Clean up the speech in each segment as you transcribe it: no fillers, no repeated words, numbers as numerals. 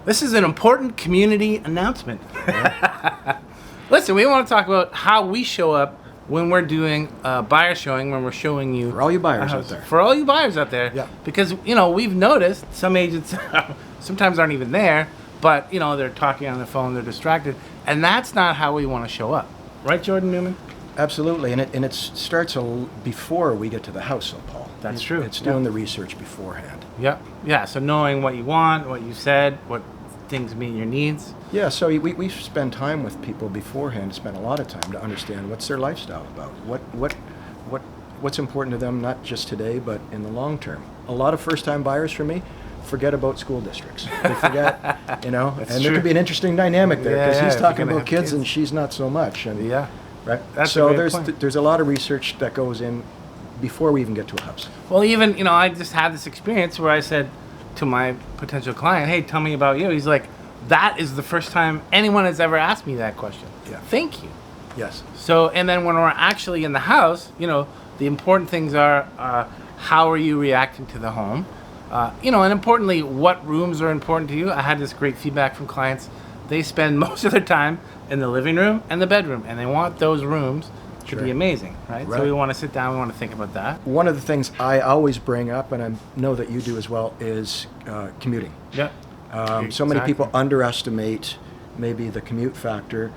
This is an important community announcement. Listen, we want to talk about how we show up when we're doing a buyer showing, when we're showing you... For all you buyers out there. For all you buyers out there. Yeah. Because, we've noticed some agents sometimes aren't even there, but, they're talking on the phone, they're distracted. And that's not how we want to show up. Right, Jordan Newman? Absolutely, and it starts before we get to the house, Paul. That's true. It's doing the research beforehand. Yep. Yeah, so knowing what you want, what you said, what things meet your needs. Yeah, so we spend time with people beforehand, spend a lot of time to understand what's their lifestyle about, what's important to them, not just today, but in the long term. A lot of first-time buyers for me forget about school districts. They forget, and true. there could be an interesting dynamic there, because he's if talking you're gonna about kids and she's not so much. And, Yeah. Right? That's so a great point. there's a lot of research that goes in before we even get to a house. Well, even, I just had this experience where I said to my potential client, hey, tell me about you. He's like, that is the first time anyone has ever asked me that question. Yeah. Thank you. Yes. So, and then when we're actually in the house, the important things are how are you reacting to the home? And importantly, what rooms are important to you? I had this great feedback from clients. They spend most of their time in the living room and the bedroom, and they want those rooms to be amazing, right? So we want to sit down, we want to think about that. One of the things I always bring up, and I know that you do as well, is commuting. Yeah. So many people underestimate maybe the commute factor.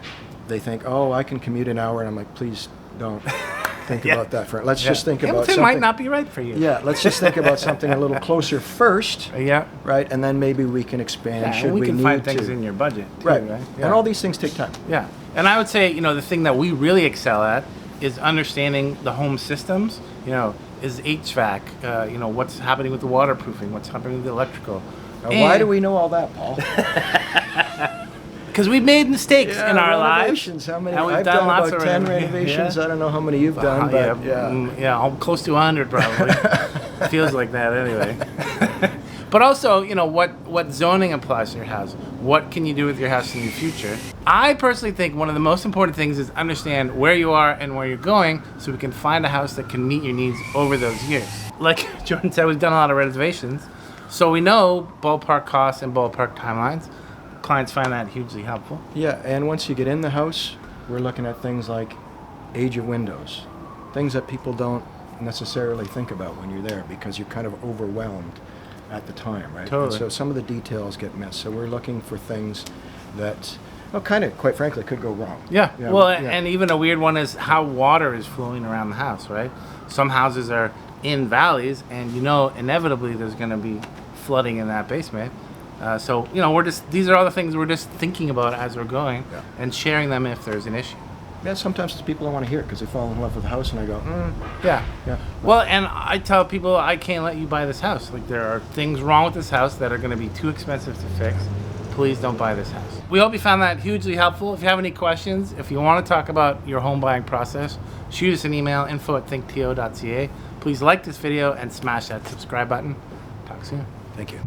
They think, oh, I can commute an hour, and I'm like, please don't think about that. Let's just think about Hamilton something. might not be right for you. Yeah, let's just think about something a little closer first. Yeah. Right, and then maybe we can expand. Yeah, should we can need find to. things in your budget, too, Right. Yeah. And all these things take time. Yeah. And I would say, the thing that we really excel at is understanding the home systems. Is HVAC, what's happening with the waterproofing, what's happening with the electrical. Now, why do we know all that, Paul? Because we've made mistakes in our renovations. lives. How many? And we've I've done lots about of 10 renovations. Yeah. I don't know how many you've done, but I'm close to 100 probably. Feels like that anyway. But also, what zoning applies to your house? What can you do with your house in the future? I personally think one of the most important things is understand where you are and where you're going, so we can find a house that can meet your needs over those years. Like Jordan said, we've done a lot of renovations, so we know ballpark costs and ballpark timelines. Clients find that hugely helpful. Yeah, and once you get in the house, we're looking at things like age of windows, things that people don't necessarily think about when you're there because you're kind of overwhelmed at the time, right? Totally. And so some of the details get missed. So we're looking for things that, kind of, quite frankly, could go wrong. Yeah. And even a weird one is how water is flowing around the house, right? Some houses are in valleys, and inevitably there's going to be flooding in that basement. So these are all the things we're just thinking about as we're going and sharing them if there's an issue. Yeah, sometimes it's people don't want to hear it because they fall in love with the house, and I go, Yeah. yeah. Well, and I tell people I can't let you buy this house. Like, there are things wrong with this house that are going to be too expensive to fix. Please don't buy this house. We hope you found that hugely helpful. If you have any questions, if you want to talk about your home buying process, shoot us an email, info@thinkto.ca. Please like this video and smash that subscribe button. Talk soon. Thank you.